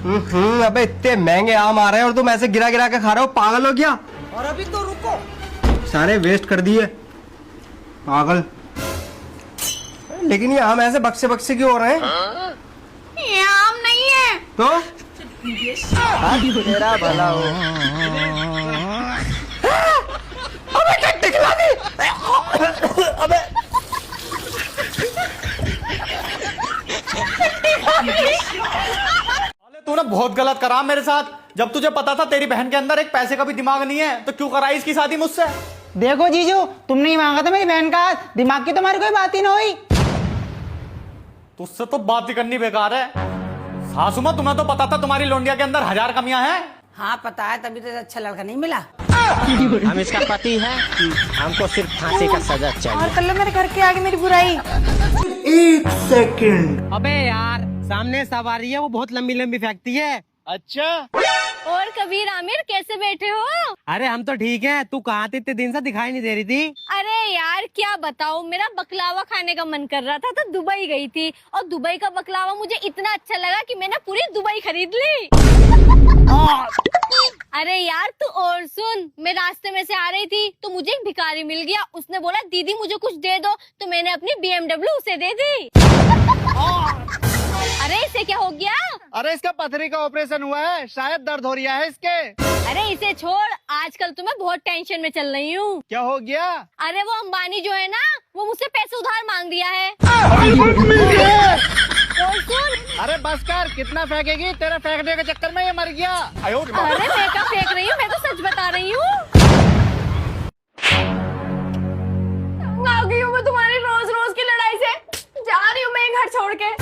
अबे इतने महंगे आम आ रहे हैं और तुम ऐसे गिरा गिरा के खा रहे हो, पागल हो क्या? और अभी तो रुको, सारे वेस्ट कर दिए, पागल। लेकिन ये आम ऐसे बक्से बक्से क्यों हो रहे हैं? ये आम नहीं है तो तेरा भला हो। अबे क्या टिकला दी? अबे तूने बहुत गलत करा मेरे साथ। जब तुझे पता था तेरी बहन के अंदर एक पैसे का भी दिमाग नहीं है तो क्यों कराई इसकी शादी मुझसे? देखो जीजू, तुमने ही मांगा था मेरी बहन का हाथ, दिमाग की तुम्हारी कोई बात ही ना हुई। तुझसे तो बात ही करनी बेकार है। सासू मां, तुम्हें तो पता था तुम्हारी लोंडिया के अंदर 1000 कमियां हैं। हाँ पता है, तभी तो अच्छा लड़का नहीं मिला। हम इसका पति है, हमको सिर्फ फांसी का सजा चाहिए। और कर लो मेरे घर के आगे मेरी बुराई। एक सेकंड। अबे यार, सामने सवारी है, वो बहुत लंबी लंबी फेंकती है। अच्छा, और कबीर आमिर कैसे बैठे हो? अरे हम तो ठीक हैं, तू कहाँ थी? इतने दिन से दिखाई नहीं दे रही थी। अरे यार क्या बताऊं, मेरा बकलावा खाने का मन कर रहा था तो दुबई गई थी और दुबई का बकलावा मुझे इतना अच्छा लगा कि मैंने पूरी दुबई खरीद ली। अरे यार तू और सुन, मैं रास्ते में से आ रही थी तो मुझे एक भिखारी मिल गया। उसने बोला दीदी मुझे कुछ दे दो, तो मैंने अपनी BMW उसे दे दी। अरे इसे क्या हो गया? अरे इसका पथरी का ऑपरेशन हुआ है, शायद दर्द हो रहा है इसके। अरे इसे छोड़, आजकल तो मैं बहुत टेंशन में चल रही हूँ। क्या हो गया? अरे वो अंबानी जो है ना, वो मुझसे पैसे उधार मांग दिया है। और सुन, अरे बस कर, कितना फेंकेगी? तेरे फेंकने के चक्कर में ये मर गया। अरे मैं क्या फेंक रही हूँ, मैं तो सच बता रही हूँ। आ गई हूँ मैं तुम्हारी रोज रोज की लड़ाई से, जा रही हूँ मैं ये घर छोड़ के।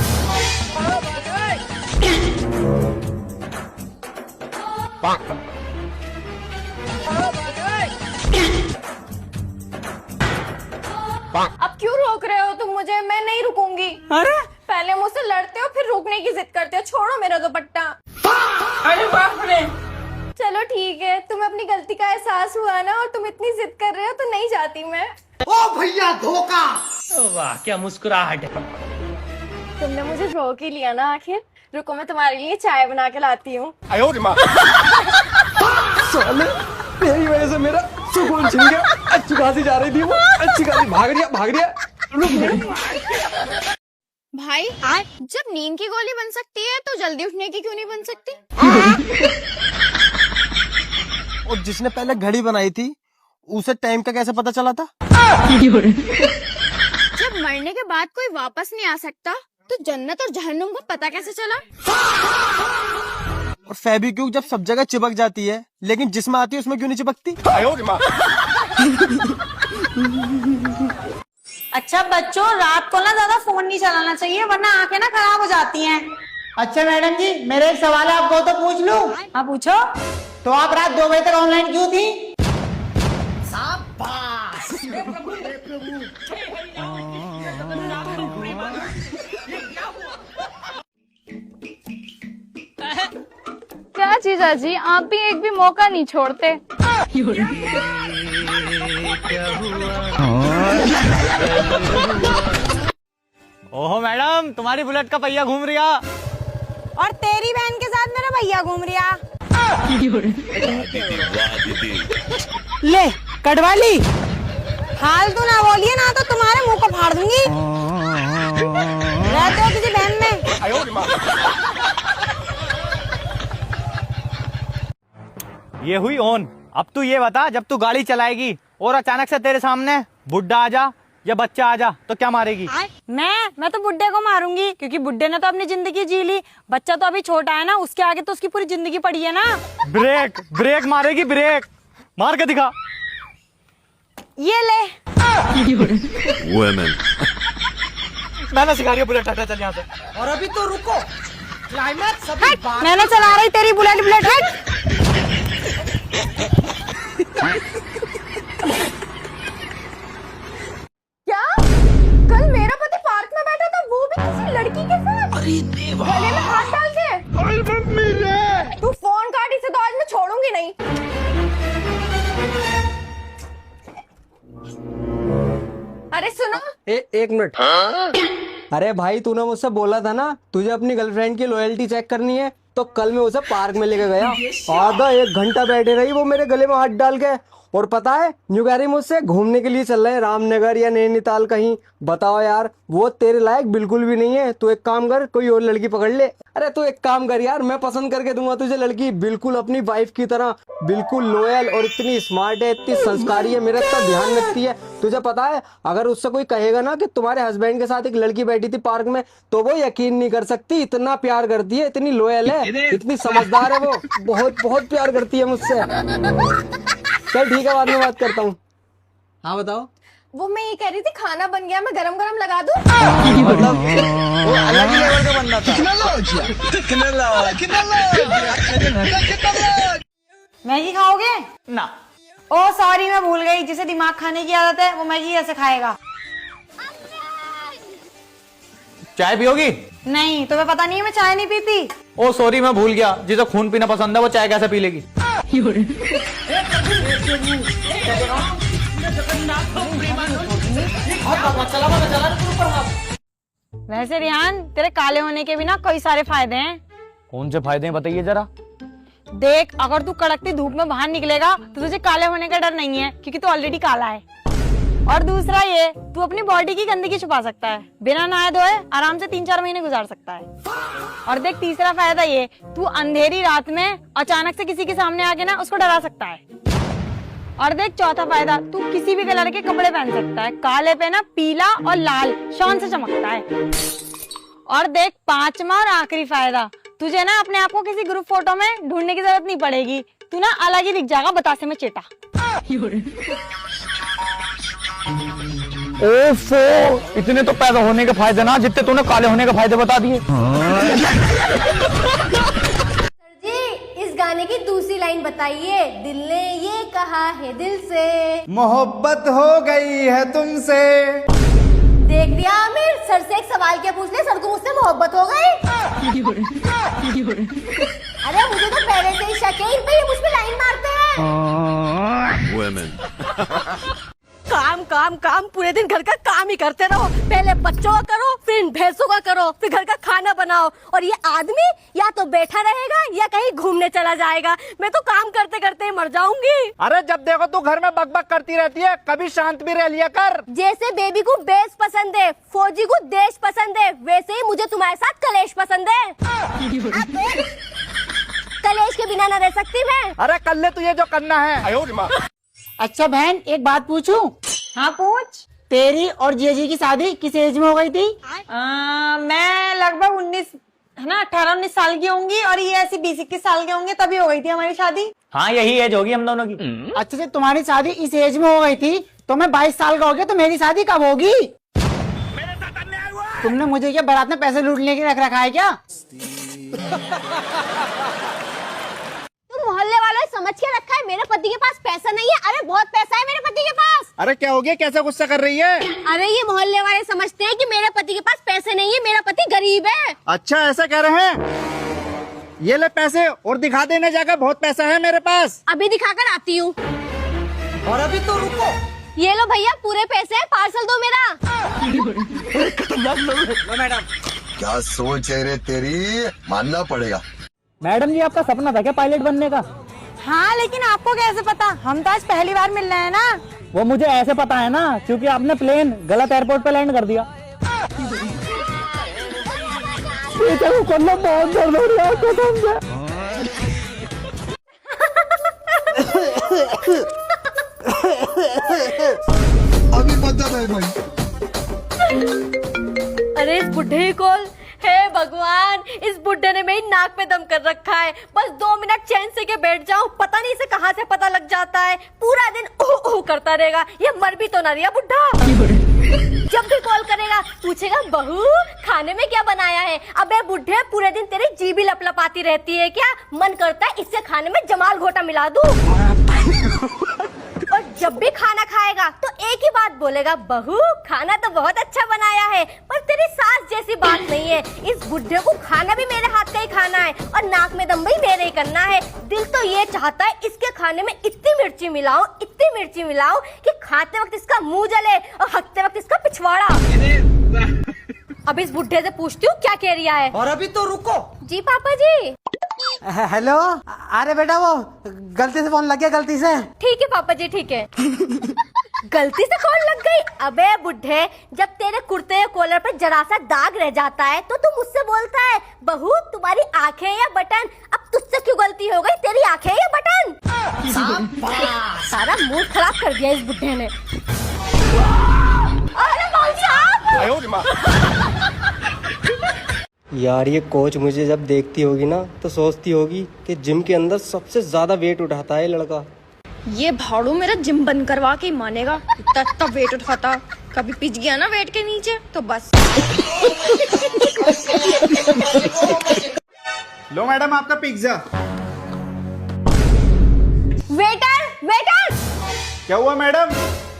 अब क्यों रोक रहे हो तुम मुझे? मैं नहीं रुकूंगी। अरे पहले मुझसे लड़ते हो फिर रुकने की जिद करते हो। छोड़ो मेरा दुपट्टा। अरे बाप रे, चलो ठीक है, तुम्हें अपनी गलती का एहसास हुआ ना और तुम इतनी जिद कर रहे हो तो नहीं जाती मैं। ओ भैया धोखा। वाह क्या मुस्कुराहट है। तुमने मुझे रोक ही लिया ना आखिर। रुको मैं तुम्हारे लिए चाय बना के लाती हूँ। साले, तेरी वजह से मेरा सुकून छिन गया। अच्छी खासी जा रही थी वो, अच्छी खासी भाग रही है। भाई जब नींद की गोली बन सकती है तो जल्दी उठने की क्यों नहीं बन सकती? और जिसने पहले घड़ी बनाई थी उसे टाइम का कैसे पता चला था? जब मरने के बाद कोई वापस नहीं आ सकता तो जन्नत और जहन्नुम का पता कैसे चला? और फेविक्विक जब सब जगह चिपक जाती है लेकिन जिसमें आती है उसमें क्यों नहीं चिपकती? अच्छा बच्चों, रात को ना ज्यादा फोन नहीं चलाना चाहिए वरना आंखें ना खराब हो जाती हैं। अच्छा मैडम जी, मेरा एक सवाल है, आपको तो पूछ लूं? हाँ पूछो। तो आप रात 2 बजे तक ऑनलाइन क्यों थी? क्या जीजा जी, आप भी एक भी मौका नहीं छोड़ते। ओहो मैडम, तुम्हारी बुलेट का पहिया घूम रहा। और तेरी बहन के साथ मेरा भैया घूम रहा। ले कटवा ली। फालतू ना बोलिए ना तो तुम्हारे मुंह को फाड़ दूंगी। रहते हो किसी बहन में? ये हुई ऑन। अब तू ये बता, जब तू गाड़ी चलाएगी और अचानक से तेरे सामने बुड्ढा आ जा या बच्चा आ जा तो क्या मारेगी? मैं तो बुड्ढे को मारूंगी, क्योंकि बुड्ढे ने तो अपनी जिंदगी जी ली। बच्चा तो अभी छोटा है ना, उसके आगे तो उसकी पूरी जिंदगी पड़ी है ना। ब्रेक मारेगी, ब्रेक मार के दिखा। ये ले। मैंने सिखा रही है बुलेट, हटा चल यहाँ से। और अभी तो रुको, क्लाइमैक्स अभी बाकी। मैंने चला रही तेरी बुलेट हट। क्या कल मेरा पति पार्क में बैठा था, वो भी किसी लड़की के साथ? अरे देवा, गले में हाथ डाल के। तू फोन काट, इसे तो आज मैं छोड़ूंगी नहीं। अरे सुनो। एक मिनट। अरे भाई, तूने मुझसे बोला था ना तुझे अपनी गर्लफ्रेंड की लॉयल्टी चेक करनी है, तो कल मैं उसे पार्क में लेके गया, आधा 1 घंटा बैठे रही वो मेरे गले में हाथ डाल के। और पता है न्यू कह रही मुझसे घूमने के लिए चल रहे हैं रामनगर या नैनीताल कहीं। बताओ यार, वो तेरे लायक बिल्कुल भी नहीं है। तू एक काम कर, कोई और लड़की पकड़ ले। अरे तू एक काम कर यार, मैं पसंद करके दूंगा तुझे लड़की, बिल्कुल अपनी वाइफ की तरह, बिल्कुल लॉयल और इतनी स्मार्ट है, इतनी संस्कारी है, मेरा इतना ध्यान रखती है। तुझे पता है अगर उससे कोई कहेगा ना कि तुम्हारे हस्बैंड के साथ एक लड़की बैठी थी पार्क में, तो वो यकीन नहीं कर सकती। इतना प्यार करती है, इतनी लॉयल है, इतनी समझदार है वो, बहुत बहुत प्यार करती है मुझसे। चल ठीक है, बाद में बात करता हूँ। हाँ बताओ। वो मैं ये कह रही थी खाना बन गया, मैं गरम गरम लगा दूं? मतलब वो अलग ही लेवल का बनना था। मैगी खाओगे? ना। ओ सॉरी, मैं भूल गई, जिसे दिमाग खाने की आदत है वो मैगी ऐसे खाएगा। चाय पियोगी? नहीं, तुम्हें पता नहीं है मैं चाय नहीं पीती। ओ सॉरी, मैं भूल गया, जिसे खून पीना पसंद है वो चाय कैसे पी लेगी? वैसे रिहान, तेरे काले होने के भी ना कई सारे फायदे हैं। कौन से फायदे हैं बताइए जरा। देख, अगर तू कड़कती धूप में बाहर निकलेगा तो तुझे काले होने का डर नहीं है, क्योंकि तू ऑलरेडी काला है। और दूसरा ये, तू अपनी बॉडी की गंदगी छुपा सकता है, बिना नहाए धोए आराम से 3-4 महीने गुजार सकता है। और देख, तीसरा फायदा ये, तू अंधेरी रात में अचानक से किसी के सामने आके ना उसको डरा सकता है। और देख, चौथा फायदा, तू किसी भी कलर के कपड़े पहन सकता है, काले पे ना पीला और लाल शान से चमकता है। और देख, पांचवा और आखिरी फायदा, तुझे ना अपने आप को किसी ग्रुप फोटो में ढूंढने की जरूरत नहीं पड़ेगी, तू ना अलग ही दिख जाएगा बतासे में चेटा। ओफो, इतने तो पैदा होने के फायदे ना जितने तूने काले होने के फायदे बता दिए। जी, इस गाने की दूसरी लाइन बताइए। दिल ने ये कहा है दिल से, मोहब्बत हो गई है तुमसे। देख दिया आमिर, सर से एक सवाल क्या पूछ ले, सर को मुझसे मोहब्बत हो गई। अरे मुझे तो पहले से ही शक है इन पे, ये मुझ पे लाइन मारते हैं। काम काम काम, पूरे दिन घर का काम ही करते रहो। पहले बच्चों का करो, फिर इन भैंसों का करो, फिर घर का खाना बनाओ। और ये आदमी या तो बैठा रहेगा या कहीं घूमने चला जाएगा। मैं तो काम करते करते ही मर जाऊंगी। अरे जब देखो तू घर में बकबक करती रहती है, कभी शांत भी रह लिया कर। जैसे बेबी को बेस पसंद है, फौजी को देश पसंद है, वैसे ही मुझे तुम्हारे साथ कलेश पसंद है। कलेश के बिना न रह सकती मैं। अरे कर ले तुझे जो करना है। अच्छा बहन, एक बात पूछूं? हाँ पूछ। तेरी और जीजी की शादी किस एज में हो गई थी? मैं लगभग 18-19 साल की होंगी, और ये ऐसी 20-21 साल के होंगे, तभी हो गई थी हमारी शादी। हाँ, यही एज होगी हम दोनों की। अच्छा से तुम्हारी शादी इस एज में हो गई थी, तो मैं 22 साल का हो गया, तो मेरी शादी कब होगी? तुमने मुझे क्या बारात में पैसे लूटने के रख रखा है क्या? मोहल्ले वालों ने समझ के रखा है मेरे पति के पास पैसा नहीं है। अरे बहुत पैसा है मेरे पति के पास। अरे क्या हो गया, कैसा गुस्सा कर रही है? अरे ये मोहल्ले वाले समझते हैं कि मेरे पति के पास पैसे नहीं है, मेरा पति गरीब है। अच्छा ऐसा कह रहे हैं? ये ले पैसे और दिखा देने जाकर, बहुत पैसा है मेरे पास। अभी दिखाकर आती हूँ। और अभी तो रुको। ये लो भैया, पूरे पैसे हैं, पार्सल दो मेरा। मैडम क्या सोच है रे तेरी, मानना पड़ेगा। मैडम जी, आपका सपना था क्या पायलट बनने का? हाँ, लेकिन आपको कैसे पता? हम तो आज पहली बार मिल रहे हैं ना। वो मुझे ऐसे पता है ना, क्योंकि आपने प्लेन गलत एयरपोर्ट पे लैंड कर दिया। बहुत दर्द हो रहा है कसम से। अभी बता दे भाई। अरे इस बुढ़े ही कॉल, हे भगवान, इस बुड्ढे ने मेरी नाक पे दम कर रखा है। बस 2 मिनट चैन से के बैठ जाऊं, पता नहीं इसे कहाँ से पता लग जाता है। पूरा दिन ओह ओह करता रहेगा। ये मर भी तो ना रिया बुड्ढा। जब भी कॉल करेगा पूछेगा, बहू खाने में क्या बनाया है? अबे बुड्ढे, पूरे दिन तेरी जीभ ही लपलपाती रहती है क्या? मन करता है इससे खाने में जमाल घोटा मिला दूं। और जब भी खाना खाएगा तो एक ही बात बोलेगा, बहू खाना तो बहुत अच्छा बनाया है, पर तेरी सास जैसी बात नहीं है। इस बुड्ढे को खाना भी मेरे हाथ का ही खाना है, और नाक में दम भी मेरे ही करना है। दिल तो ये चाहता है इसके खाने में इतनी मिर्ची मिलाऊं, इतनी मिर्ची मिलाऊं कि खाते वक्त इसका मुंह जले और हकते वक्त इसका पिछवाड़ा। अब इस बुड्ढे से पूछती हूँ क्या कह रिया है। और अभी तो रुको। जी पापा जी। हेलो। अरे बेटा वो गलती से फोन लग गया, गलती से। ठीक है पापा जी, ठीक है। गलती से कॉल लग गई? अबे बुढ़े, जब तेरे कुर्ते या कॉलर पे जरा सा दाग रह जाता है तो तू मुझसे बोलता है बहू तुम्हारी आंखें या बटन। अब तुझसे क्यों गलती हो गई, तेरी आंखें या बटन? सारा मूड खराब कर दिया इस बुढ़े ने। अरे मौसी आप! यार ये कोच मुझे जब देखती होगी ना तो सोचती होगी कि जिम के अंदर सबसे ज्यादा वेट उठाता है ये लड़का। ये भाड़ू मेरा जिम बंद करवा के ही मानेगा। इतना वेट उठाता, कभी पिच गया ना वेट के नीचे तो बस। लो मैडम आपका पिज्जा। वेटर वेटर, क्या हुआ मैडम?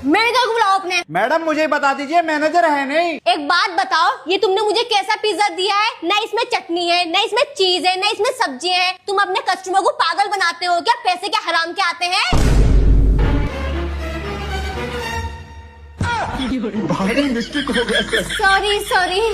मैनेजर को बुलाओ अपने। मैडम मुझे बता दीजिए, मैनेजर है नहीं। एक बात बताओ, ये तुमने मुझे कैसा पिज्जा दिया है? ना इसमें चटनी है, ना इसमें चीज है, ना इसमें सब्जी है। तुम अपने कस्टमर को पागल बनाते हो क्या? पैसे क्या हराम के आते हैं? भारी मिस्टेक हो गया। सॉरी।